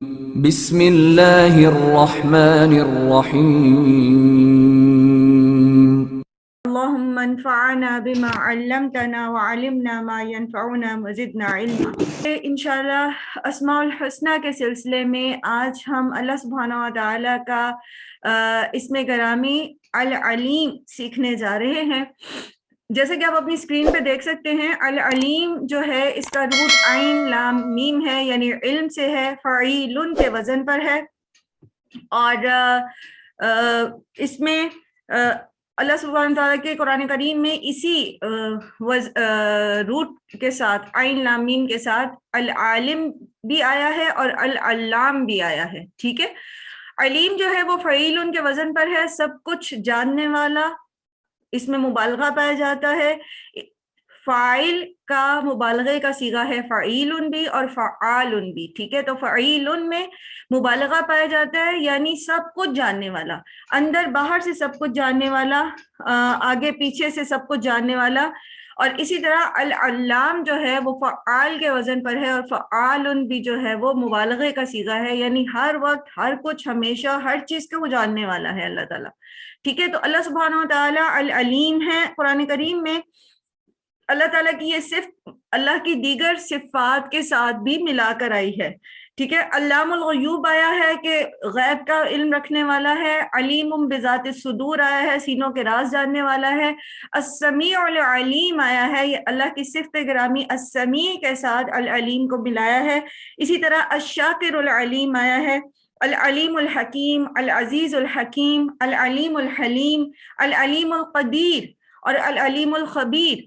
بسم اللہ الرحمن الرحیم اللهم انفعنا بما علمتنا وعلمنا ما ينفعنا وزدنا علما۔ انشاءاللہ اسماء الحسنہ کے سلسلے میں آج ہم اللہ سبحانہ و تعالیٰ کا اسم گرامی العلیم سیکھنے جا رہے ہیں۔ جیسے کہ آپ اپنی اسکرین پہ دیکھ سکتے ہیں، العلیم جو ہے اس کا روٹ عین لام میم ہے، یعنی علم سے ہے، فعیل کے وزن پر ہے، اور اس میں اللہ سبحانہ تعالیٰ کے قرآن کریم میں اسی روٹ کے ساتھ عین لام میم کے ساتھ العالم بھی آیا ہے اور العلام بھی آیا ہے۔ ٹھیک ہے، علیم جو ہے وہ فعیل کے وزن پر ہے، سب کچھ جاننے والا، اس میں مبالغہ پایا جاتا ہے۔ فاعل کا مبالغے کا صیغہ ہے فعیل بھی اور فعال بھی۔ ٹھیک ہے، تو فعیل میں مبالغہ پایا جاتا ہے، یعنی سب کچھ جاننے والا، اندر باہر سے سب کچھ جاننے والا، آگے پیچھے سے سب کچھ جاننے والا۔ اور اسی طرح العلام جو ہے وہ فعال کے وزن پر ہے، اور فعال بھی جو ہے وہ مبالغے کا صیغہ ہے، یعنی ہر وقت ہر کچھ ہمیشہ ہر چیز کو وہ جاننے والا ہے اللہ تعالیٰ۔ ٹھیک ہے، تو اللہ سبحانہ و تعالیٰ العلیم ہے۔ قرآن کریم میں اللہ تعالیٰ کی یہ صرف اللہ کی دیگر صفات کے ساتھ بھی ملا کر آئی ہے۔ ٹھیک ہے، علام الغیوب آیا ہے کہ غیب کا علم رکھنے والا ہے، علیم بذات الصدور آیا ہے، سینوں کے راز جاننے والا ہے، السمیع العلیم آیا ہے، یہ اللہ کی صفت گرامی السمیع کے ساتھ العلیم کو ملایا ہے۔ اسی طرح الشاکر العلیم آیا ہے، العلیم الحکیم، العزیز الحکیم، العلیم الحلیم، العلیم القدیر اور العلیم الخبیر۔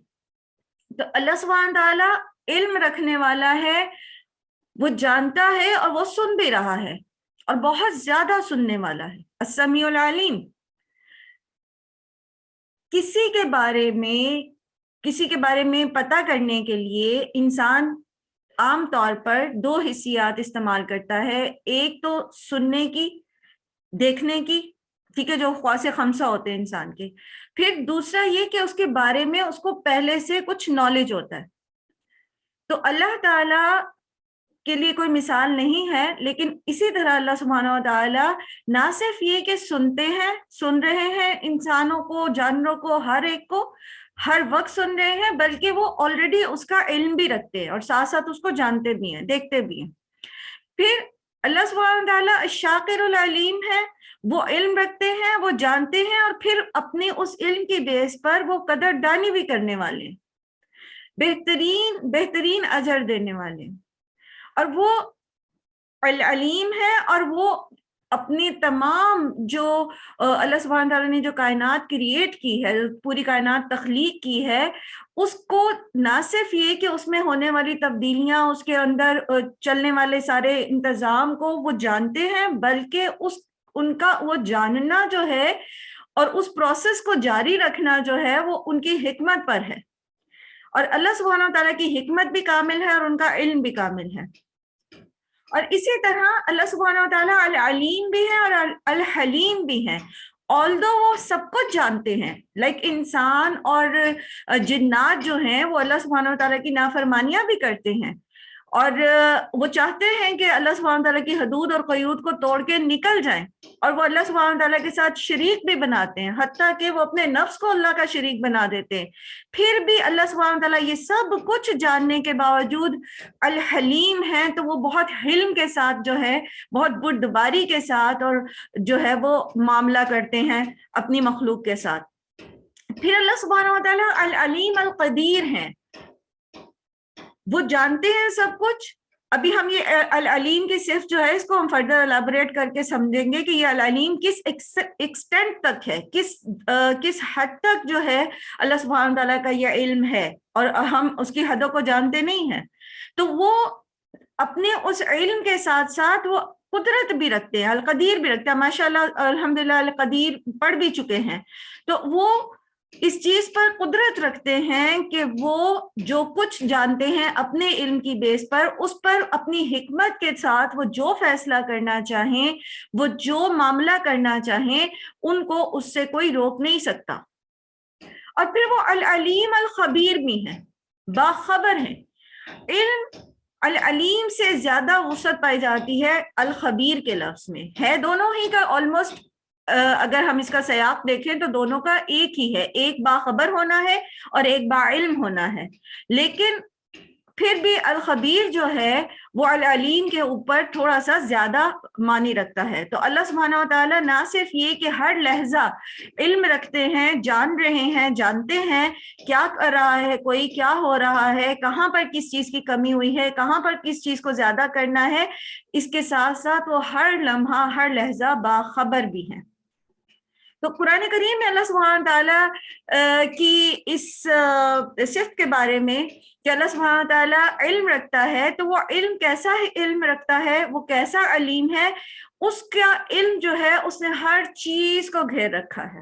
تو اللہ سبحانہ تعالیٰ علم رکھنے والا ہے، وہ جانتا ہے اور وہ سن بھی رہا ہے، اور بہت زیادہ سننے والا ہے، السمیع العلیم۔ کسی کے بارے میں پتہ کرنے کے لیے انسان عام طور پر دو حسیات استعمال کرتا ہے، ایک تو سننے کی، دیکھنے کی، ٹھیک ہے، جو خواص خمسہ ہوتے ہیں انسان کے، پھر دوسرا یہ کہ اس کے بارے میں اس کو پہلے سے کچھ نالج ہوتا ہے۔ تو اللہ تعالیٰ کے لیے کوئی مثال نہیں ہے، لیکن اسی طرح اللہ سبحانہ و تعالیٰ نہ صرف یہ کہ سنتے ہیں، سن رہے ہیں انسانوں کو، جانوروں کو، ہر ایک کو ہر وقت سن رہے ہیں، بلکہ وہ آلریڈی اس کا علم بھی رکھتے ہیں اور ساتھ ساتھ اس کو جانتے بھی ہیں، دیکھتے بھی ہیں۔ پھر اللہ سبحانہ تعالیٰ الشاکر العلیم ہے، وہ علم رکھتے ہیں، وہ جانتے ہیں، اور پھر اپنے اس علم کی بیس پر وہ قدردانی بھی کرنے والے ہیں، بہترین اجر دینے والے ہیں۔ اور وہ العلیم ہے، اور وہ اپنی تمام جو اللہ سبحانہ تعالیٰ نے جو کائنات کریٹ کی ہے، پوری کائنات تخلیق کی ہے، اس کو نہ صرف یہ کہ اس میں ہونے والی تبدیلیاں، اس کے اندر چلنے والے سارے انتظام کو وہ جانتے ہیں، بلکہ ان کا وہ جاننا جو ہے اور اس پروسیس کو جاری رکھنا جو ہے وہ ان کی حکمت پر ہے، اور اللہ سبحانہ تعالیٰ کی حکمت بھی کامل ہے اور ان کا علم بھی کامل ہے۔ اور اسی طرح اللہ سبحانہ وتعالیٰ العلیم بھی ہے اور الحلیم بھی ہے، although وہ سب کچھ جانتے ہیں، انسان اور جنات جو ہیں وہ اللہ سبحانہ وتعالیٰ کی نافرمانیاں بھی کرتے ہیں، اور وہ چاہتے ہیں کہ اللہ سبحانہ تعالیٰ کی حدود اور قیود کو توڑ کے نکل جائیں، اور وہ اللہ سبحانہ تعالیٰ کے ساتھ شریک بھی بناتے ہیں، حتیٰ کہ وہ اپنے نفس کو اللہ کا شریک بنا دیتے ہیں۔ پھر بھی اللہ سبحانہ تعالیٰ یہ سب کچھ جاننے کے باوجود الحلیم ہیں، تو وہ بہت حلم کے ساتھ جو ہے، بہت بردباری کے ساتھ اور جو ہے وہ معاملہ کرتے ہیں اپنی مخلوق کے ساتھ۔ پھر اللہ سبحانہ وتعالیٰ العلیم القدیر ہیں، وہ جانتے ہیں سب کچھ۔ ابھی ہم یہ العلیم کی صرف جو ہے اس کو ہم فردر الیبوریٹ کر کے سمجھیں گے کہ یہ العلیم کس ایکسٹینٹ تک ہے، کس حد تک جو ہے اللہ سبحانہ تعالیٰ کا یہ علم ہے، اور ہم اس کی حدوں کو جانتے نہیں ہیں۔ تو وہ اپنے اس علم کے ساتھ ساتھ وہ قدرت بھی رکھتے ہیں، القدیر بھی رکھتے ہیں، ماشاءاللہ الحمدللہ القدیر پڑھ بھی چکے ہیں، تو وہ اس چیز پر قدرت رکھتے ہیں کہ وہ جو کچھ جانتے ہیں اپنے علم کی بیس پر، اس پر اپنی حکمت کے ساتھ وہ جو فیصلہ کرنا چاہیں، وہ جو معاملہ کرنا چاہیں، ان کو اس سے کوئی روک نہیں سکتا۔ اور پھر وہ العلیم الخبیر بھی ہیں، باخبر ہیں۔ علم العلیم سے زیادہ وسعت پائی جاتی ہے الخبیر کے لفظ میں. ہے دونوں ہی کا آلموسٹ، اگر ہم اس کا سیاق دیکھیں تو دونوں کا ایک ہی ہے، ایک باخبر ہونا ہے اور ایک باعلم ہونا ہے، لیکن پھر بھی الخبیر جو ہے وہ العلیم کے اوپر تھوڑا سا زیادہ معنی رکھتا ہے. تو اللہ سبحانہ و تعالیٰ نہ صرف یہ کہ ہر لحظہ علم رکھتے ہیں، جان رہے ہیں، جانتے ہیں کیا کر رہا ہے کوئی، کیا ہو رہا ہے، کہاں پر کس چیز کی کمی ہوئی ہے، کہاں پر کس چیز کو زیادہ کرنا ہے، اس کے ساتھ ساتھ وہ ہر لمحہ ہر لحظہ باخبر بھی ہیں. تو قرآن کریم میں اللہ سبحانہ تعالیٰ کی اس صفت کے بارے میں کہ اللہ سبحانہ تعالیٰ علم رکھتا ہے، تو وہ علم کیسا علم رکھتا ہے، وہ کیسا علیم ہے، اس کا علم جو ہے اس نے ہر چیز کو گھیر رکھا ہے.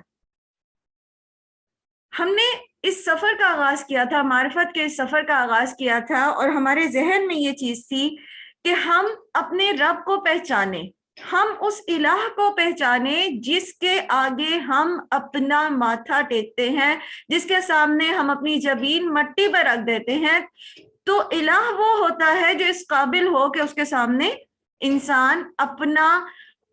ہم نے اس سفر کا آغاز کیا تھا، معرفت کے اس سفر کا آغاز کیا تھا، اور ہمارے ذہن میں یہ چیز تھی کہ ہم اپنے رب کو پہچانیں، ہم اس الہ کو پہچانیں جس کے آگے ہم اپنا ماتھا ٹیکتے ہیں، جس کے سامنے ہم اپنی جبین مٹی پر رکھ دیتے ہیں. تو الہ وہ ہوتا ہے جو اس قابل ہو کہ اس کے سامنے انسان اپنا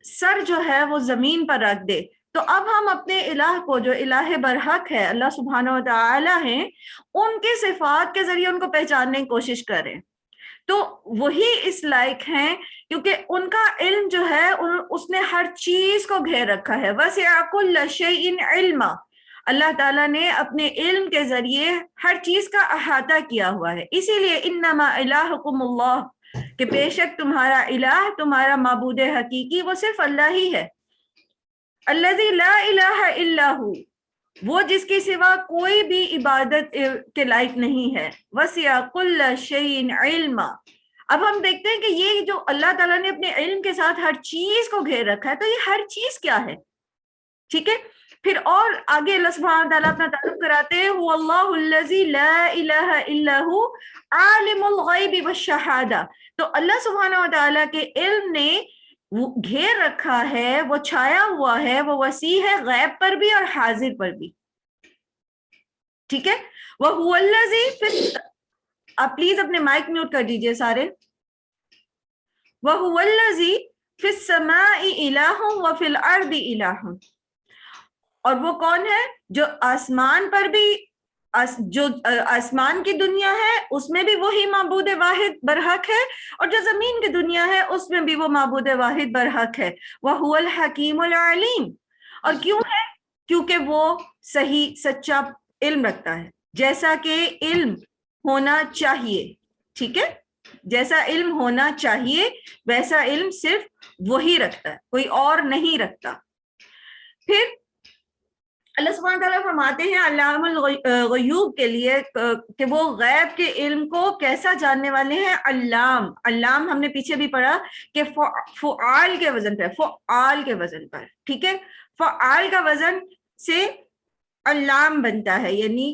سر جو ہے وہ زمین پر رکھ دے. تو اب ہم اپنے الہ کو، جو الہ برحق ہے، اللہ سبحانہ و تعالی ہیں، ان کے صفات کے ذریعے ان کو پہچاننے کی کوشش کریں. تو وہی اس لائق ہیں کیونکہ ان کا علم جو ہے اس نے ہر چیز کو گھیر رکھا ہے. وسع کل شیء علما، اللہ تعالیٰ نے اپنے علم کے ذریعے ہر چیز کا احاطہ کیا ہوا ہے. اسی لیے انما الہکم اللہ، کہ بے شک تمہارا الہ، تمہارا معبود حقیقی وہ صرف اللہ ہی ہے. الذی لا الہ الا ہو، وہ جس کے سوا کوئی بھی عبادت کے لائق نہیں ہے. وسع کل شیء علما. اب ہم دیکھتے ہیں کہ یہ جو اللہ تعالیٰ نے اپنے علم کے ساتھ ہر چیز کو گھیر رکھا ہے، تو یہ ہر چیز کیا ہے؟ ٹھیک ہے. پھر اور آگے اللہ سبحانہ تعالیٰ اپنا تعارف کراتے ہیں، هو اللہ الذی لا الہ الا ہو عالم الغیب والشہادہ. تو اللہ سبحانہ و تعالیٰ کے علم نے وہ گھیر رکھا ہے، وہ چھایا ہوا ہے، وہ وسیع ہے غیب پر بھی اور حاضر پر بھی. ٹھیک ہے. وَهُوَ الَّذِي، آپ پلیز اپنے مائک میوٹ کر دیجئے سارے. وَهُوَ الَّذِي فِي السَّمَاءِ إِلَٰهٌ وَفِي الْأَرْضِ إِلَٰهٌ، اور وہ کون ہے جو آسمان پر بھی، جو آسمان کی دنیا ہے اس میں بھی وہی معبود واحد برحق ہے، اور جو زمین کی دنیا ہے اس میں بھی وہ معبود واحد برحق ہے. وَهُوَ الْحَكِيمُ الْعَلِيمُ، اور کیوں ہے؟ کیونکہ وہ صحیح سچا علم رکھتا ہے، جیسا کہ علم ہونا چاہیے. ٹھیک ہے، جیسا علم ہونا چاہیے ویسا علم صرف وہی رکھتا ہے، کوئی اور نہیں رکھتا. پھر اللہ سبحانہ تعالیٰ فرماتے ہیں علام الغیوب کے لیے کہ وہ غیب کے علم کو کیسا جاننے والے ہیں. علام، علام ہم نے پیچھے بھی پڑھا کہ فعال کے وزن پر، فعال کے وزن پر. ٹھیک ہے، فعال کا وزن سے علام بنتا ہے، یعنی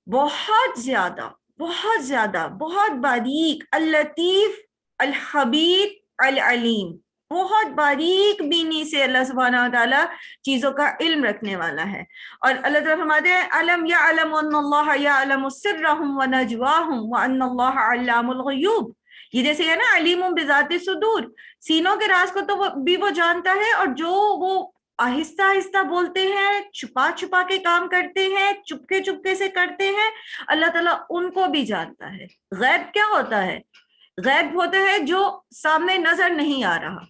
بہت زیادہ بہت زیادہ بہت باریک، اللطیف الخبیر العلیم، بہت باریک بینی سے اللہ سبحانہ و تعالیٰ چیزوں کا علم رکھنے والا ہے. اور اللہ تعالیٰ فرماتے ہیں علم یعلم ان اللہ یعلم سرهم ونجواهم وان اللہ علام الغیوب. یہ جیسے ہے نا علیم بذات الصدور، سینوں کے راز کو تو وہ جانتا ہے، اور جو وہ آہستہ آہستہ بولتے ہیں، چھپا چھپا کے کام کرتے ہیں، چپکے چپکے سے کرتے ہیں، اللہ تعالیٰ ان کو بھی جانتا ہے. غیب کیا ہوتا ہے؟ غیب ہوتا ہے جو سامنے نظر نہیں آ رہا.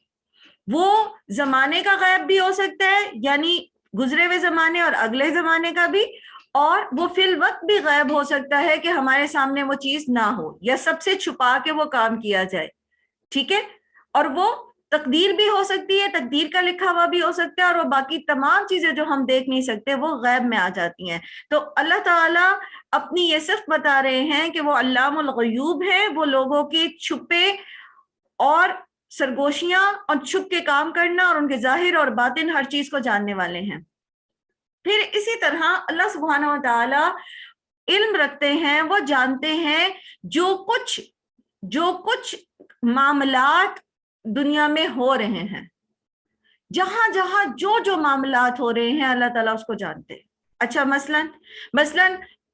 وہ زمانے کا غیب بھی ہو سکتا ہے، یعنی گزرے ہوئے زمانے اور اگلے زمانے کا بھی، اور وہ فی الوقت بھی غیب ہو سکتا ہے کہ ہمارے سامنے وہ چیز نہ ہو یا سب سے چھپا کے وہ کام کیا جائے. ٹھیک ہے، اور وہ تقدیر بھی ہو سکتی ہے، تقدیر کا لکھا ہوا بھی ہو سکتا ہے، اور وہ باقی تمام چیزیں جو ہم دیکھ نہیں سکتے وہ غیب میں آ جاتی ہیں. تو اللہ تعالیٰ اپنی یہ صفت بتا رہے ہیں کہ وہ علام الغیوب ہیں، وہ لوگوں کے چھپے اور سرگوشیاں اور چھپ کے کام کرنا اور ان کے ظاہر اور باطن ہر چیز کو جاننے والے ہیں. پھر اسی طرح اللہ سبحانہ و تعالیٰ علم رکھتے ہیں، وہ جانتے ہیں جو کچھ معاملات دنیا میں ہو رہے ہیں، جہاں جہاں جو معاملات ہو رہے ہیں اللہ تعالیٰ اس کو جانتے ہیں. اچھا، مثلاً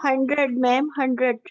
100 ma'am, 100.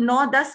9-10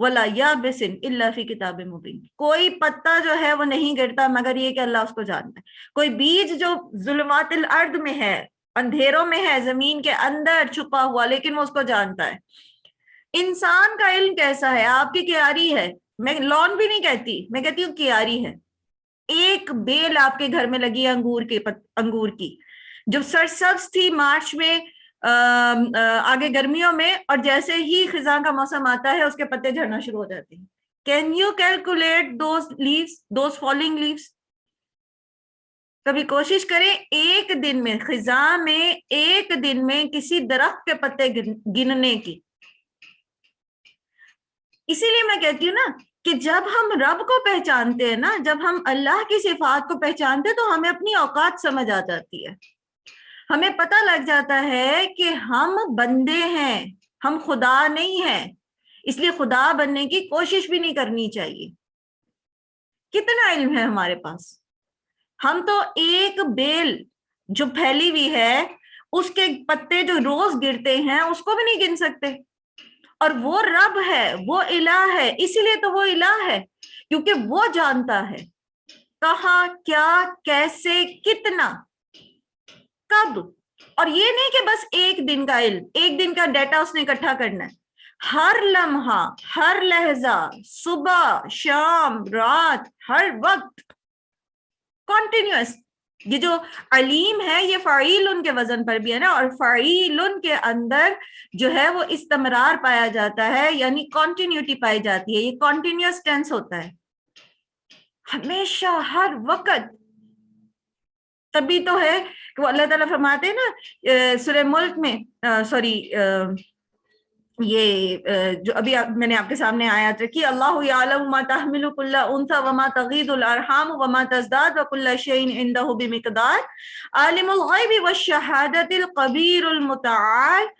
ولا یابس الا فی کتاب مبین، کوئی پتا جو ہے وہ نہیں گرتا مگر یہ کہ اللہ اس کو جانتا ہے، کوئی بیج جو ظلمات الارض میں ہے، اندھیروں میں ہے، زمین کے اندر چھپا ہوا، لیکن وہ اس کو جانتا ہے۔ انسان کا علم کیسا ہے؟ آپ کی کیاری ہے، میں لون بھی نہیں کہتی، میں کہتی ہوں کیاری ہے۔ ایک بیل آپ کے گھر میں لگی ہے انگور کی، جو سرسبز تھی مارچ میں، آگے گرمیوں میں، اور جیسے ہی خزاں کا موسم آتا ہے اس کے پتے جھڑنا شروع ہو جاتے ہیں۔ Can you calculate those leaves, those falling leaves? کبھی کوشش کریں ایک دن میں، خزاں میں ایک دن میں کسی درخت کے پتے گننے کی۔ اسی لیے میں کہتی ہوں نا کہ جب ہم رب کو پہچانتے ہیں نا، جب ہم اللہ کی صفات کو پہچانتے ہیں تو ہمیں اپنی اوقات سمجھ آ جاتی ہے، ہمیں پتہ لگ جاتا ہے کہ ہم بندے ہیں، ہم خدا نہیں ہیں، اس لیے خدا بننے کی کوشش بھی نہیں کرنی چاہیے۔ کتنا علم ہے ہمارے پاس، ہم تو ایک بیل جو پھیلی ہوئی ہے اس کے پتے جو روز گرتے ہیں اس کو بھی نہیں گن سکتے، اور وہ رب ہے، وہ الہ ہے، اسی لیے تو وہ الہ ہے کیونکہ وہ جانتا ہے کہاں، کیا، کیسے، کتنا، کب۔ اور یہ نہیں کہ بس ایک دن کا علم، ایک دن کا ڈیٹا اس نے اکٹھا کرنا ہے، ہر لمحہ، ہر لہجہ، صبح، شام، رات، ہر وقت، کنٹینیوس۔ یہ جو علیم ہے یہ فعیل کے وزن پر بھی ہے نا، اور فعیل کے اندر جو ہے وہ استمرار پایا جاتا ہے، یعنی کنٹینیوٹی پائی جاتی ہے، یہ کنٹینیوس ٹینس ہوتا ہے، ہمیشہ، ہر وقت۔ تبھی تو ہے کہ وہ اللہ تعالیٰ فرماتے ہیں نا سورہ ملک میں، یہ جو ابھی میں نے آپ کے سامنے آیات رکھی، اللہ یعلم ما تحمل کل انثی وما تغیض الارحام وما تزداد وکل شیء عنده بمقدار، عالم الغیب والشہادۃ القبیر المتعال،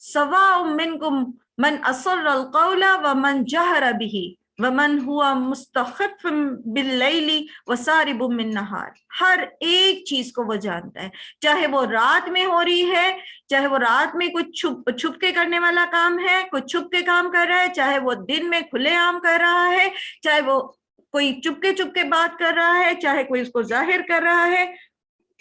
سواء منکم من اسر القول ومن جہر به ومن هو مستخف باللیل وسارب بالنہار۔ ہر ایک چیز کو وہ جانتا ہے، چاہے وہ رات میں ہو رہی ہے، چاہے وہ رات میں کچھ چھپ کے کرنے والا کام ہے، کچھ چھپ کے کام کر رہا ہے، چاہے وہ دن میں کھلے عام کر رہا ہے، چاہے وہ کوئی چپ کے بات کر رہا ہے، چاہے کوئی اس کو ظاہر کر رہا ہے،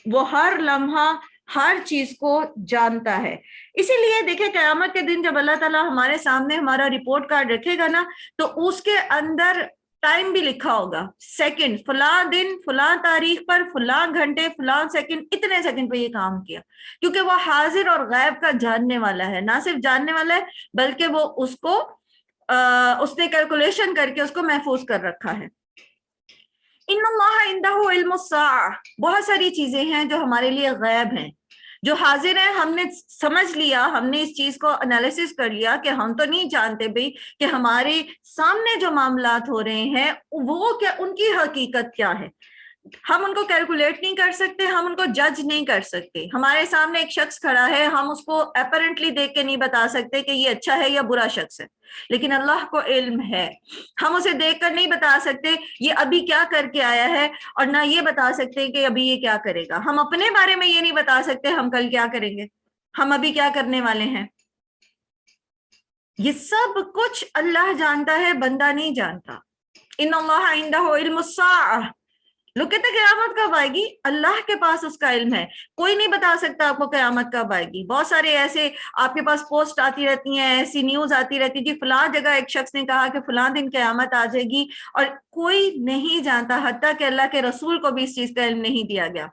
وہ ہر لمحہ ہر چیز کو جانتا ہے۔ اسی لیے دیکھیں قیامت کے دن جب اللہ تعالیٰ ہمارے سامنے ہمارا رپورٹ کارڈ رکھے گا نا، تو اس کے اندر ٹائم بھی لکھا ہوگا، سیکنڈ، فلاں دن، فلاں تاریخ پر، فلاں گھنٹے، فلاں سیکنڈ، اتنے سیکنڈ پہ یہ کام کیا، کیونکہ وہ حاضر اور غیب کا جاننے والا ہے، نہ صرف جاننے والا ہے بلکہ وہ اس نے کیلکولیشن کر کے اس کو محفوظ کر رکھا ہے۔ ان اللہ عنده علم الساعہ، بہت ساری چیزیں ہیں جو ہمارے لیے غیب ہیں، جو حاضر ہیں، ہم نے سمجھ لیا، ہم نے اس چیز کو انالیسس کر لیا کہ ہم تو نہیں جانتے بھئی کہ ہمارے سامنے جو معاملات ہو رہے ہیں وہ کیا، ان کی حقیقت کیا ہے، ہم ان کو کیلکولیٹ نہیں کر سکتے، ہم ان کو جج نہیں کر سکتے۔ ہمارے سامنے ایک شخص کھڑا ہے، ہم اس کو اپیرنٹلی دیکھ کے نہیں بتا سکتے کہ یہ اچھا ہے یا برا شخص ہے، لیکن اللہ کو علم ہے، ہم اسے دیکھ کر نہیں بتا سکتے یہ ابھی کیا کر کے آیا ہے، اور نہ یہ بتا سکتے کہ ابھی یہ کیا کرے گا۔ ہم اپنے بارے میں یہ نہیں بتا سکتے ہم کل کیا کریں گے، ہم ابھی کیا کرنے والے ہیں، یہ سب کچھ اللہ جانتا ہے، بندہ نہیں جانتا۔ ان اللہ عنده علم الساعہ، لوگ کہتے ہیں قیامت کب آئے گی، اللہ کے پاس اس کا علم ہے، کوئی نہیں بتا سکتا آپ کو قیامت کب آئے گی۔ بہت سارے ایسے آپ کے پاس پوسٹ آتی رہتی ہیں، ایسی نیوز آتی رہتی جی فلاں جگہ ایک شخص نے کہا کہ فلاں دن قیامت آ جائے گی، اور کوئی نہیں جانتا، حتیٰ کہ اللہ کے رسول کو بھی اس چیز کا علم نہیں دیا گیا۔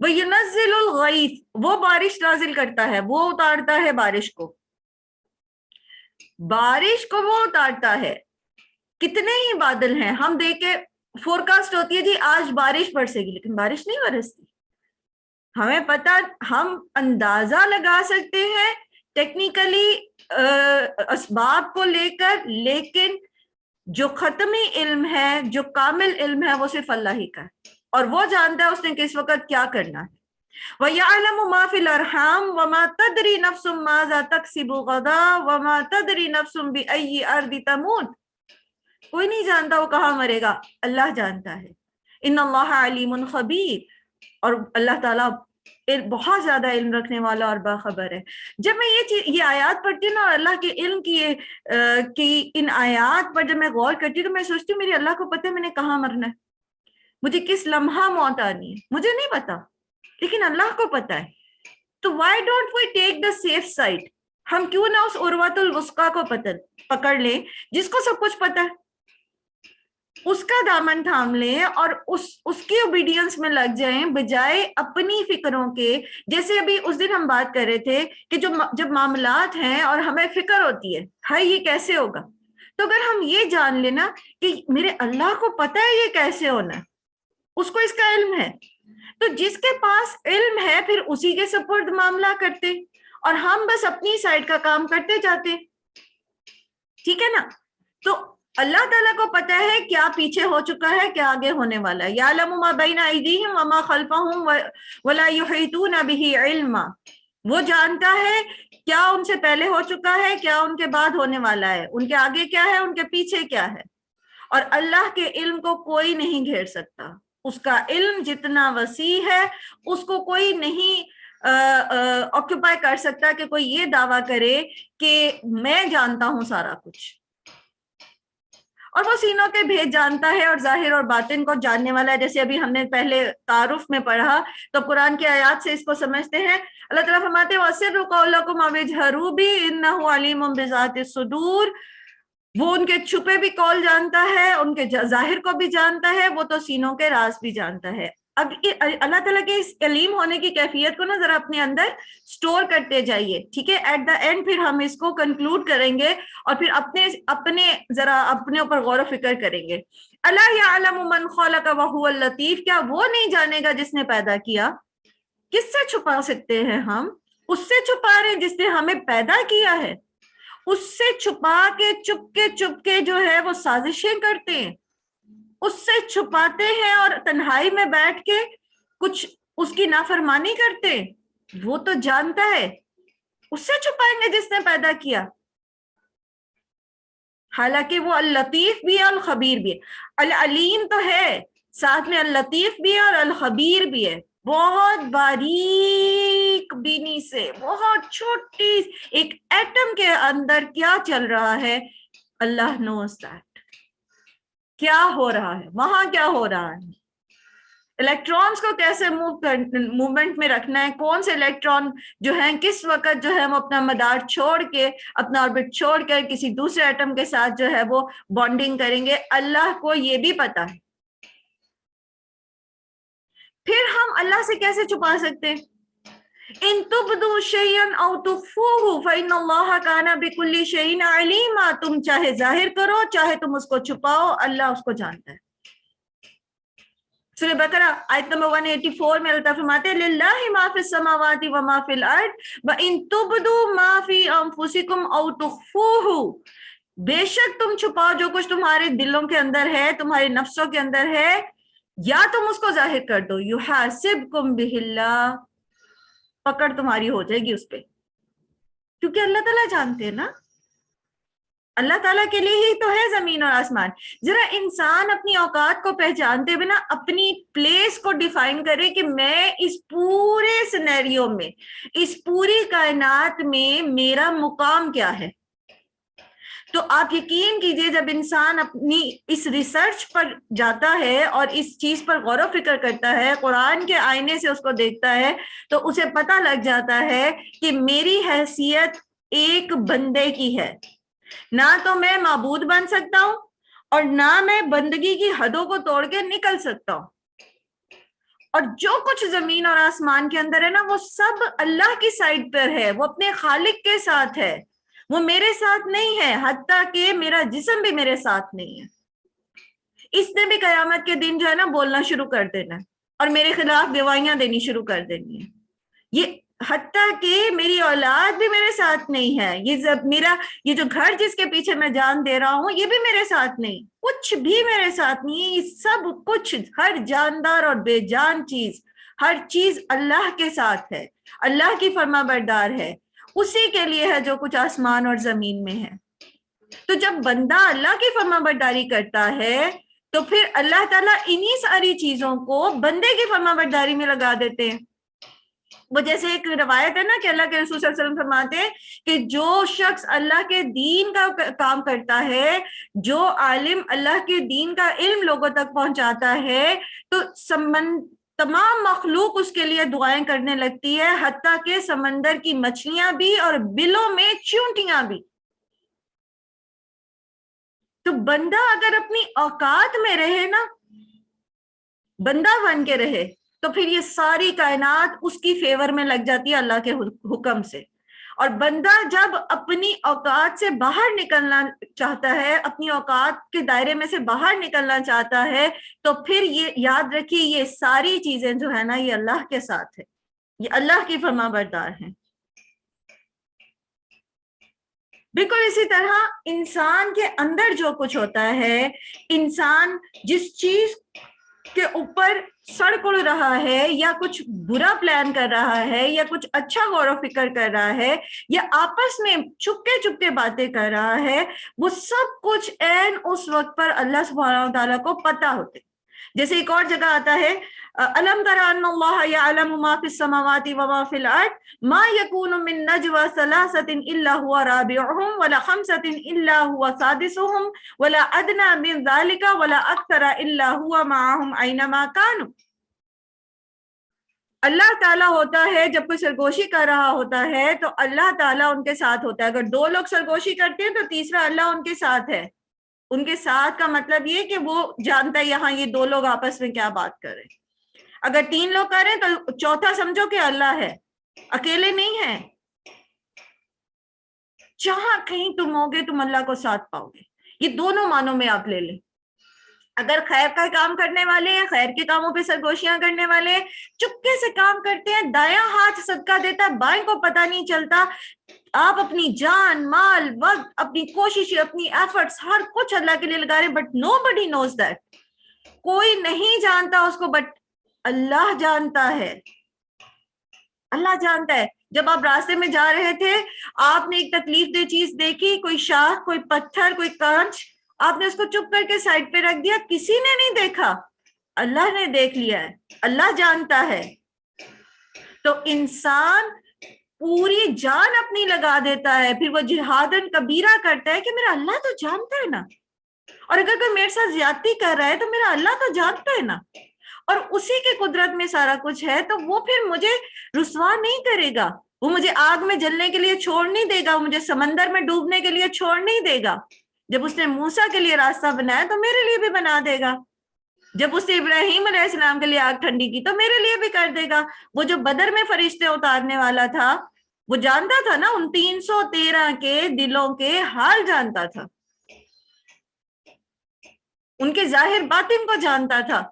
وَيُنَزِّلُ الْغَيْثَ، وہ بارش نازل کرتا ہے، وہ اتارتا ہے بارش کو، بارش کو وہ اتارتا ہے۔ کتنے ہی بادل ہیں، ہم دیکھ کے فورکاسٹ ہوتی ہے جی آج بارش برسے گی، لیکن بارش نہیں برستی۔ ہمیں پتہ، ہم اندازہ لگا سکتے ہیں ٹیکنیکلی اسباب کو لے کر، لیکن جو ختمی علم ہے، جو کامل علم ہے، وہ صرف اللہ ہی کا ہے، اور وہ جانتا ہے اس نے کس وقت کیا کرنا ہے۔ وَيَعْلَمُ مَا فِي الْأَرْحَامِ وَمَا تَدْرِي نَفْسٌ مَاذَا تَكْسِبُ غَدًا وَمَا تَدْرِي نَفْسٌ بِأَيِّ أَرْضٍ تَمُوتُ، کوئی نہیں جانتا وہ کہاں مرے گا، اللہ جانتا ہے۔ ان اللہ علیم خبیر، اور اللہ تعالیٰ بہت زیادہ علم رکھنے والا اور باخبر ہے. جب میں یہ آیات پڑھتی ہوں نا اور اللہ کے علم کی ان آیات پر جب میں غور کرتی ہوں تو میں سوچتی ہوں میرے اللہ کو پتہ ہے میں نے کہاں مرنا ہے, مجھے کس لمحہ موت آنی ہے, مجھے نہیں پتا, لیکن اللہ کو پتا ہے. تو why don't we take the safe side? ہم کیوں نہ اس عروۃ الوثقیٰ کو پکڑ لیں جس کو سب کچھ پتا ہے, اس کا دامن تھام لیں اور اس کی اوبیڈینس میں لگ جائیں بجائے اپنی فکروں کے. جیسے ابھی اس دن ہم بات کر رہے تھے کہ جب معاملات ہیں اور ہمیں فکر ہوتی ہے ہائی یہ کیسے ہوگا, تو اگر ہم یہ جان لینا کہ میرے اللہ کو پتا ہے یہ کیسے ہونا ہے, اس کو اس کا علم ہے, تو جس کے پاس علم ہے پھر اسی کے سپرد معاملہ کرتے اور ہم بس اپنی سائڈ کا کام کرتے جاتے. ٹھیک ہے نا؟ تو اللہ تعالیٰ کو پتا ہے کیا پیچھے ہو چکا ہے, کیا آگے ہونے والا ہے. یعلم ما بین ایدیہم وما خلفہم ولا یحیطون بہ علما. وہ جانتا ہے کیا ان سے پہلے ہو چکا ہے, کیا ان کے بعد ہونے والا ہے, ان کے آگے کیا ہے, ان کے پیچھے کیا ہے. اور اللہ کے علم کو کوئی نہیں گھیر سکتا. اس کا علم جتنا وسیع ہے اس کو کوئی نہیں آکوپائی کر سکتا کہ کوئی یہ دعویٰ کرے کہ میں جانتا ہوں سارا کچھ. اور وہ سینوں کے بھید جانتا ہے اور ظاہر اور باطن کو جاننے والا ہے. جیسے ابھی ہم نے پہلے تعارف میں پڑھا تو قرآن کی آیات سے اس کو سمجھتے ہیں. اللہ تعالیٰ فرماتے ہیں وَأَسِرُّوا قَوْلَكُمْ أَوِ اجْهَرُوا بِهِ إِنَّهُ عَلِيمٌ بِذَاتِ الصُّدُورِ. وہ ان کے چھپے بھی قول جانتا ہے, ان کے ظاہر کو بھی جانتا ہے, وہ تو سینوں کے راز بھی جانتا ہے. اب اللہ تعالیٰ کے اس علیم ہونے کی کیفیت کو نا ذرا اپنے اندر سٹور کرتے جائیے. ٹھیک ہے, ایٹ دا اینڈ پھر ہم اس کو کنکلوڈ کریں گے اور پھر اپنے اوپر غور و فکر کریں گے. الا یعلم من خلق وهو اللطیف. کیا وہ نہیں جانے گا جس نے پیدا کیا؟ کس سے چھپا سکتے ہیں ہم؟ اس سے چھپا رہے ہیں جس نے ہمیں پیدا کیا ہے. اس سے چھپا کے چپ کے جو ہے وہ سازشیں کرتے ہیں, اس سے چھپاتے ہیں اور تنہائی میں بیٹھ کے کچھ اس کی نافرمانی کرتے ہیں. وہ تو جانتا ہے, اس سے چھپائیں گے جس نے پیدا کیا. حالانکہ وہ اللطیف بھی ہے الخبیر بھی ہے. العلیم تو ہے, ساتھ میں اللطیف بھی ہے اور الخبیر بھی ہے. بہت باریک بینی سے, بہت چھوٹی ایک ایٹم کے اندر کیا چل رہا ہے, اللہ نوز دیٹ. کیا ہو رہا ہے وہاں, کیا ہو رہا ہے, الیکٹرانز کو کیسے موومنٹ میں رکھنا ہے, کون سے الیکٹران جو ہیں کس وقت جو ہے وہ اپنا مدار چھوڑ کے, اپنا آربٹ چھوڑ کر کسی دوسرے ایٹم کے ساتھ جو ہے وہ بانڈنگ کریں گے. اللہ کو یہ بھی پتا ہے. پھر ہم اللہ سے کیسے چھپا سکتے ہیں؟ ان تبدوا شیئا او تخفوه فإن اللہ کان بكل شیء علیما. تم چاہے ظاہر کرو چاہے تم اس کو چھپاؤ, اللہ اس کو جانتا ہے. سورہ بقرہ آیت نمبر 184 میں اللہ فرماتے ہیں للہ ما فی السماوات وما فی الارض وان تبدوا ما فی انفسکم او تخفوه. بے شک تم چھپاؤ جو کچھ تمہارے دلوں کے اندر ہے, تمہارے نفسوں کے اندر ہے, یا تم اس کو ظاہر کر دو. یحاسبکم بہ اللہ. پکڑ تمہاری ہو جائے گی اس پہ, کیونکہ اللہ تعالیٰ جانتے ہیں نا. اللہ تعالیٰ کے لیے ہی تو ہے زمین اور آسمان. ذرا انسان اپنی اوقات کو پہچانتے ہوئے نا اپنی پلیس کو ڈیفائن کرے کہ میں اس پورے سینیریو میں, اس پوری کائنات میں میرا مقام کیا ہے. تو آپ یقین کیجئے جب انسان اپنی اس ریسرچ پر جاتا ہے اور اس چیز پر غور و فکر کرتا ہے, قرآن کے آئینے سے اس کو دیکھتا ہے, تو اسے پتہ لگ جاتا ہے کہ میری حیثیت ایک بندے کی ہے. نہ تو میں معبود بن سکتا ہوں اور نہ میں بندگی کی حدوں کو توڑ کے نکل سکتا ہوں. اور جو کچھ زمین اور آسمان کے اندر ہے نا وہ سب اللہ کی سائڈ پر ہے, وہ اپنے خالق کے ساتھ ہے, وہ میرے ساتھ نہیں ہے. حتیٰ کہ میرا جسم بھی میرے ساتھ نہیں ہے. اس نے بھی قیامت کے دن جو ہے نا بولنا شروع کر دینا اور میرے خلاف گواہیاں دینی شروع کر دینی ہے. یہ حتیٰ کہ میری اولاد بھی میرے ساتھ نہیں ہے. یہ جو گھر جس کے پیچھے میں جان دے رہا ہوں یہ بھی میرے ساتھ نہیں, کچھ بھی میرے ساتھ نہیں. یہ سب کچھ, ہر جاندار اور بے جان چیز, ہر چیز اللہ کے ساتھ ہے, اللہ کی فرما بردار ہے. اسی کے لیے ہے جو کچھ آسمان اور زمین میں ہے. تو جب بندہ اللہ کی فرما برداری کرتا ہے تو پھر اللہ تعالیٰ انہی ساری چیزوں کو بندے کی فرما برداری میں لگا دیتے ہیں. وہ جیسے ایک روایت ہے نا کہ اللہ کے رسول صلی اللہ علیہ وسلم فرماتے ہیں کہ جو شخص اللہ کے دین کا کام کرتا ہے، جو عالم اللہ کے دین کا علم لوگوں تک پہنچاتا ہے، تو تمام مخلوق اس کے لیے دعائیں کرنے لگتی ہے، حتیٰ کہ سمندر کی مچھلیاں بھی اور بلوں میں چیونٹیاں بھی۔ تو بندہ اگر اپنی اوقات میں رہے نا، بندہ بن کے رہے، تو پھر یہ ساری کائنات اس کی فیور میں لگ جاتی ہے اللہ کے حکم سے۔ اور بندہ جب اپنی اوقات سے باہر نکلنا چاہتا ہے، اپنی اوقات کے دائرے میں سے باہر نکلنا چاہتا ہے، تو پھر یہ یاد رکھیے یہ ساری چیزیں جو ہے نا یہ اللہ کے ساتھ ہے، یہ اللہ کی فرما بردار ہیں۔ بالکل اسی طرح انسان کے اندر جو کچھ ہوتا ہے، انسان جس چیز کے اوپر سڑکڑ رہا ہے، یا کچھ برا پلان کر رہا ہے، یا کچھ اچھا غور و فکر کر رہا ہے، یا آپس میں چپکے چپکے باتیں کر رہا ہے، وہ سب کچھ عین اس وقت پر اللہ سبحانہ و تعالیٰ کو پتہ ہوتے۔ جیسے ایک اور جگہ آتا ہے أَلَمْ تَرَ أَنَّ اللَّهَ يَعْلَمُ مَا فِي السَّمَاوَاتِ وَمَا فِي الْأَرْضِ مَا يَكُونُ مِن نَجْوَى ثَلَاثَةٍ إِلَّا هُوَ رَابِعُهُمْ وَلَا خَمْسَةٍ إِلَّا هُوَ سَادِسُهُمْ وَلَا أَدْنَىٰ مِن ذَلِكَ وَلَا أَكْثَرَ إِلَّا هُوَ مَعَهُمْ أَيْنَمَا كَانُوا۔ اللہ تعالیٰ ہوتا ہے جب کوئی سرگوشی کر رہا ہوتا ہے تو اللہ تعالیٰ ان کے ساتھ ہوتا ہے۔ اگر دو لوگ سرگوشی کرتے ہیں تو تیسرا اللہ ان کے ساتھ ہے۔ ان کے ساتھ کا مطلب یہ کہ وہ جانتا ہے یہاں یہ دو لوگ آپس میں کیا بات کر رہے ہیں۔ اگر تین لوگ کر رہے ہیں تو چوتھا سمجھو کہ اللہ ہے، اکیلے نہیں ہے۔ جہاں کہیں تم ہوگے تم اللہ کو ساتھ پاؤ گے، یہ دونوں معنوں میں آپ لے لیں۔ اگر خیر کا کام کرنے والے ہیں، خیر کے کاموں پہ سرگوشیاں کرنے والے ہیں، چپکے سے کام کرتے ہیں، دایاں ہاتھ صدقہ دیتا ہے، بائیں کو پتہ نہیں چلتا، آپ اپنی جان، مال، وقت، اپنی کوشش، اپنی ایفرٹس ہر کچھ اللہ کے لیے لگا رہے ہیں، but no body knows that, کوئی نہیں جانتا اس کو، بٹ اللہ جانتا ہے۔ اللہ جانتا ہے۔ جب آپ راستے میں جا رہے تھے، آپ نے ایک تکلیف دہ چیز دیکھی، کوئی شاخ، کوئی پتھر، کوئی کانچ، آپ نے اس کو چپ کر کے سائڈ پہ رکھ دیا، کسی نے نہیں دیکھا، اللہ نے دیکھ لیا ہے، اللہ جانتا ہے۔ تو انسان پوری جان اپنی لگا دیتا ہے، پھر وہ جہادن کبیرہ کرتا ہے کہ میرا اللہ تو جانتا ہے نا، اور اگر کوئی میرے ساتھ زیادتی کر رہا ہے تو میرا اللہ تو جانتا ہے نا، اور اسی کے قدرت میں سارا کچھ ہے، تو وہ پھر مجھے رسوا نہیں کرے گا، وہ مجھے آگ میں جلنے کے لیے چھوڑ نہیں دے گا، وہ مجھے سمندر میں ڈوبنے کے لیے چھوڑ نہیں دے گا۔ جب اس نے موسیٰ کے لیے راستہ بنایا تو میرے لیے بھی بنا دے گا، جب اس نے ابراہیم علیہ السلام کے لیے آگ ٹھنڈی کی تو میرے لیے بھی کر دے گا۔ وہ جو بدر میں فرشتے اتارنے والا تھا، وہ جانتا تھا نا ان 313 کے دلوں کے حال جانتا تھا، ان کے ظاہر باطن کو جانتا تھا،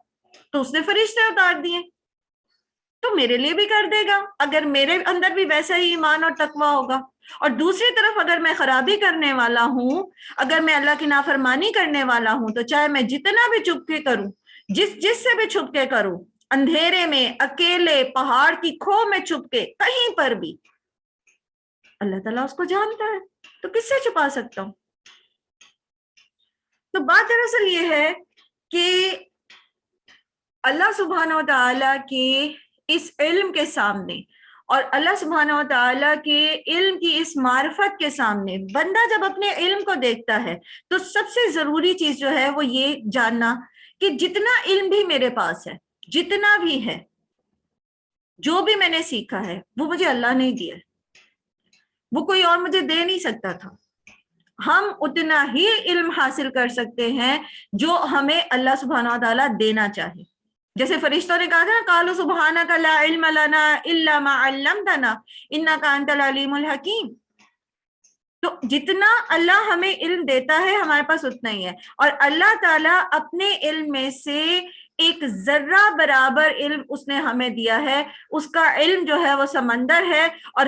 تو اس نے فرشتے اتار دیے، تو میرے لیے بھی کر دے گا اگر میرے اندر بھی ویسا ہی ایمان اور تقویٰ ہوگا۔ اور دوسری طرف اگر میں خرابی کرنے والا ہوں، اگر میں اللہ کی نافرمانی کرنے والا ہوں، تو چاہے میں جتنا بھی چھپ کے کروں، جس سے بھی چھپ کے کروں، اندھیرے میں، اکیلے، پہاڑ کی کھو میں چھپ کے، کہیں پر بھی، اللہ تعالیٰ اس کو جانتا ہے، تو کس سے چھپا سکتا ہوں؟ تو بات دراصل یہ ہے کہ اللہ سبحانہ و تعالیٰ کے اس علم کے سامنے اور اللہ سبحانہ و تعالیٰ کے علم کی اس معرفت کے سامنے بندہ جب اپنے علم کو دیکھتا ہے تو سب سے ضروری چیز جو ہے وہ یہ جاننا کہ جتنا علم بھی میرے پاس ہے، جتنا بھی ہے، جو بھی میں نے سیکھا ہے، وہ مجھے اللہ نے دیا ہے، وہ کوئی اور مجھے دے نہیں سکتا تھا۔ ہم اتنا ہی علم حاصل کر سکتے ہیں جو ہمیں اللہ سبحانہ و تعالیٰ دینا چاہے۔ جیسے فرشتوں نے کہا تھا نا، قالوا سبحانک لا علم لنا الا ما علمتنا انک انت العلیم الحکیم۔ تو جتنا اللہ ہمیں علم دیتا ہے ہمارے پاس اتنا ہی ہے، اور اللہ تعالیٰ اپنے علم میں سے ایک ذرہ برابر علم اس نے ہمیں دیا ہے، اس کا علم جو ہے وہ سمندر ہے، اور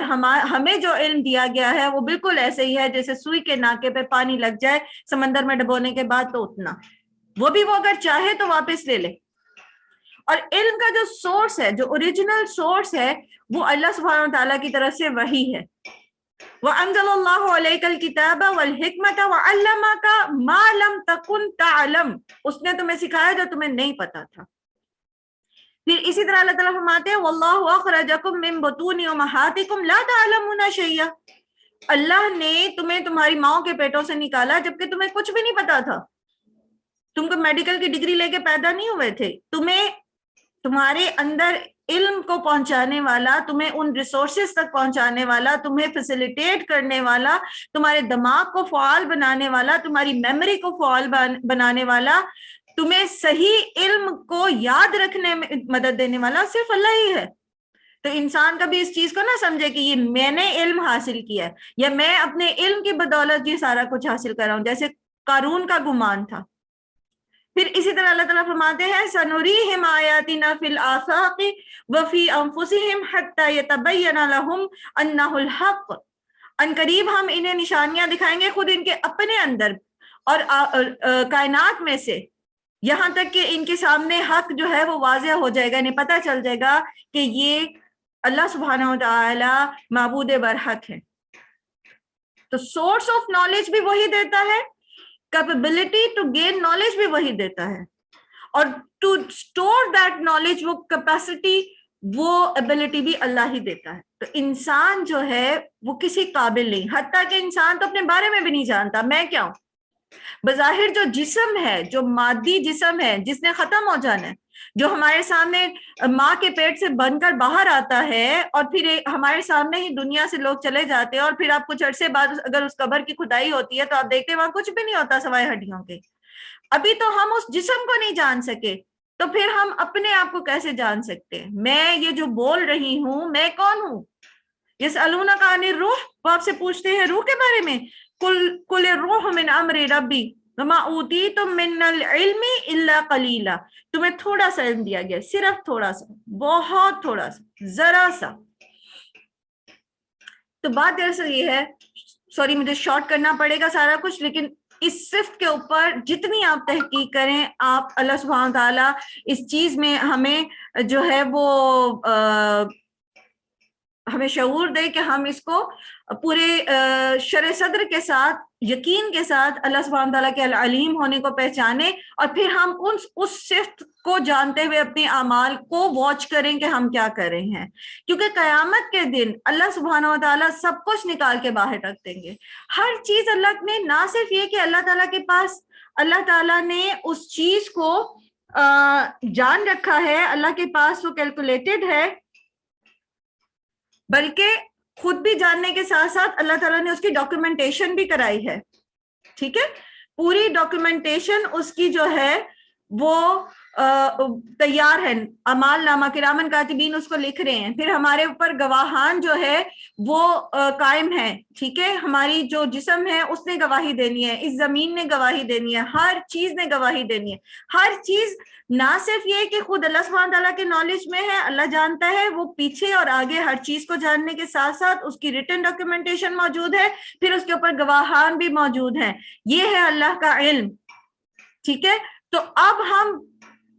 ہمیں جو علم دیا گیا ہے وہ بالکل ایسے ہی ہے جیسے سوئی کے ناکے پہ پانی لگ جائے سمندر میں ڈبونے کے بعد، تو اتنا وہ بھی وہ اگر چاہے تو واپس لے لے۔ اور علم کا جو سورس ہے، جو اوریجنل سورس ہے، وہ اللہ سبحانہ وتعالیٰ کی طرف سے وحی ہے۔ وَأَنزَلَ اللَّهُ عَلَيْكَ الْكِتَابَ وَالْحِكْمَةَ وَعَلَّمَكَ مَا لَمْ تَكُنْ تَعْلَمْ، اس نے تمہیں سکھایا جو تمہیں نہیں پتا تھا۔ پھر اسی طرح اللہ تعالیٰ فرماتے ہیں واللہ اخرجکم من بطون امہاتکم لا تعلمون شیئا، اللہ نے تمہیں تمہاری ماؤں کے پیٹوں سے نکالا جبکہ تمہیں کچھ بھی نہیں پتا تھا. تم کو میڈیکل کی ڈگری لے کے پیدا نہیں ہوئے تھے. تمہیں تمہارے اندر علم کو پہنچانے والا، تمہیں ان ریسورسز تک پہنچانے والا، تمہیں فیسیلیٹیٹ کرنے والا، تمہارے دماغ کو فعال بنانے والا، تمہاری میموری کو فعال بنانے والا، تمہیں صحیح علم کو یاد رکھنے میں مدد دینے والا صرف اللہ ہی ہے. تو انسان کبھی اس چیز کو نہ سمجھے کہ یہ میں نے علم حاصل کیا ہے یا میں اپنے علم کی بدولت یہ سارا کچھ حاصل کر رہا ہوں، جیسے قارون کا گمان تھا. پھر اسی طرح اللہ تعالیٰ فرماتے ہیں سنوریہم آیاتنا فی الآفاق وفی انفسہم حتی یتبین لہم انہ الحق، ان قریب ہم انہیں نشانیاں دکھائیں گے خود ان کے اپنے اندر اور کائنات میں سے، یہاں تک کہ ان کے سامنے حق جو ہے وہ واضح ہو جائے گا، انہیں پتہ چل جائے گا کہ یہ اللہ سبحانہ وتعالی معبود برحق ہے. تو سورس آف نالج بھی وہی دیتا ہے، کیپیبلٹی ٹو گین نالج بھی وہی دیتا ہے، اور ٹو اسٹور دیٹ نالج، وہ کیپیسٹی، وہ ایبلٹی بھی اللہ ہی دیتا ہے. تو انسان جو ہے وہ کسی قابل نہیں، حتیٰ کہ انسان تو اپنے بارے میں بھی نہیں جانتا میں کیا ہوں. بظاہر جو جسم ہے، جو مادی جسم ہے جس نے ختم ہو جانا ہے، جو ہمارے سامنے ماں کے پیٹ سے بن کر باہر آتا ہے اور پھر ہمارے سامنے ہی دنیا سے لوگ چلے جاتے ہیں، اور پھر آپ کچھ عرصے بعد اگر اس قبر کی کھدائی ہوتی ہے تو آپ دیکھتے ہیں وہاں کچھ بھی نہیں ہوتا سوائے ہڈیوں کے. ابھی تو ہم اس جسم کو نہیں جان سکے، تو پھر ہم اپنے آپ کو کیسے جان سکتے ہیں؟ میں یہ جو بول رہی ہوں میں کون ہوں؟ یسألونک عن الروح، وہ آپ سے پوچھتے ہیں روح کے بارے میں، قل الروح من امر ربی وما اوتیتم من العلم الا قلیلا، تمہیں تھوڑا سا علم دیا گیا، صرف تھوڑا سا، بہت تھوڑا سا، ذرا سا. تو بات دراصل یہ ہے، سوری مجھے شارٹ کرنا پڑے گا سارا کچھ، لیکن اس صفت کے اوپر جتنی آپ تحقیق کریں، آپ اللہ سبحانہ تعالیٰ اس چیز میں ہمیں جو ہے وہ ہمیں شعور دے کہ ہم اس کو پورے شرح صدر کے ساتھ، یقین کے ساتھ اللہ سبحانہ تعالیٰ کے العلیم ہونے کو پہچانے، اور پھر ہم اس صفت کو جانتے ہوئے اپنے اعمال کو واچ کریں کہ ہم کیا کر رہے ہیں. کیونکہ قیامت کے دن اللہ سبحانہ و تعالیٰ سب کچھ نکال کے باہر رکھ دیں گے. ہر چیز اللہ نے، نہ صرف یہ کہ اللہ تعالیٰ کے پاس، اللہ تعالیٰ نے اس چیز کو جان رکھا ہے، اللہ کے پاس وہ کیلکولیٹڈ ہے، بلکہ خود بھی جاننے کے ساتھ ساتھ اللہ تعالیٰ نے اس کی ڈاکیومنٹیشن بھی کرائی ہے. ٹھیک ہے، پوری ڈاکیومنٹیشن اس کی جو ہے وہ تیار ہے، اعمال نامہ کرامن کاتبین اس کو لکھ رہے ہیں. پھر ہمارے اوپر گواہان جو ہے وہ قائم ہے. ٹھیک ہے، ہماری جو جسم ہے اس نے گواہی دینی ہے، اس زمین نے گواہی دینی ہے، ہر چیز نے گواہی دینی ہے. ہر چیز نہ صرف یہ کہ خود اللہ سبحانہ تعالیٰ کے نالج میں ہے، اللہ جانتا ہے، وہ پیچھے اور آگے ہر چیز کو جاننے کے ساتھ ساتھ اس کی ریٹن ڈاکیومنٹیشن موجود ہے، پھر اس کے اوپر گواہان بھی موجود ہیں. یہ ہے اللہ کا علم. ٹھیک ہے، تو اب ہم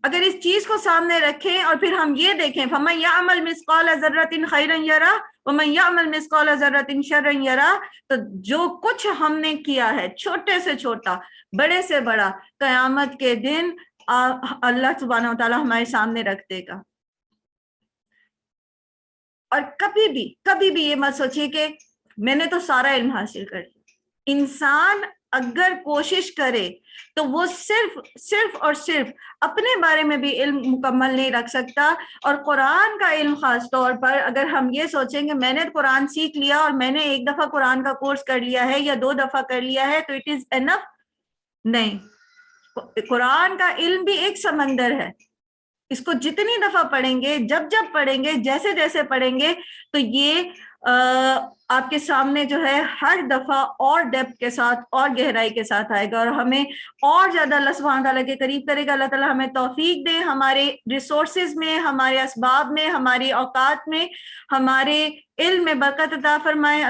اگر اس چیز کو سامنے رکھیں اور پھر ہم یہ دیکھیں فَمَن يَعْمَلْ مِثْقَالَ ذَرَّةٍ خَيْرًا يَرَهُ وَمَن يَعْمَلْ مِثْقَالَ ذَرَّةٍ شَرًّا يَرَهُ، تو جو کچھ ہم نے کیا ہے، چھوٹے سے چھوٹا، بڑے سے بڑا، قیامت کے دن اللہ سبحانہ و تعالیٰ ہمارے سامنے رکھ دے گا. اور کبھی بھی یہ مت سوچیے کہ میں نے تو سارا علم حاصل کر لیا. انسان اگر کوشش کرے تو وہ صرف اور صرف اپنے بارے میں بھی علم مکمل نہیں رکھ سکتا. اور قرآن کا علم خاص طور پر اگر ہم یہ سوچیں کہ میں نے قرآن سیکھ لیا اور میں نے ایک دفعہ قرآن کا کورس کر لیا ہے یا 2 دفعہ کر لیا ہے تو اٹ از انف، نہیں. قرآن کا علم بھی ایک سمندر ہے، اس کو جتنی دفعہ پڑھیں گے، جب پڑھیں گے، جیسے پڑھیں گے، تو یہ آپ کے سامنے جو ہے ہر دفعہ اور ڈیپتھ کے ساتھ اور گہرائی کے ساتھ آئے گا اور ہمیں اور زیادہ اللہ سبحانہ تعالیٰ کے قریب کرے گا. اللہ تعالیٰ ہمیں توفیق دے، ہمارے ریسورسز میں، ہمارے اسباب میں، ہماری اوقات میں، ہمارے علم میں برکت عطا فرمائے.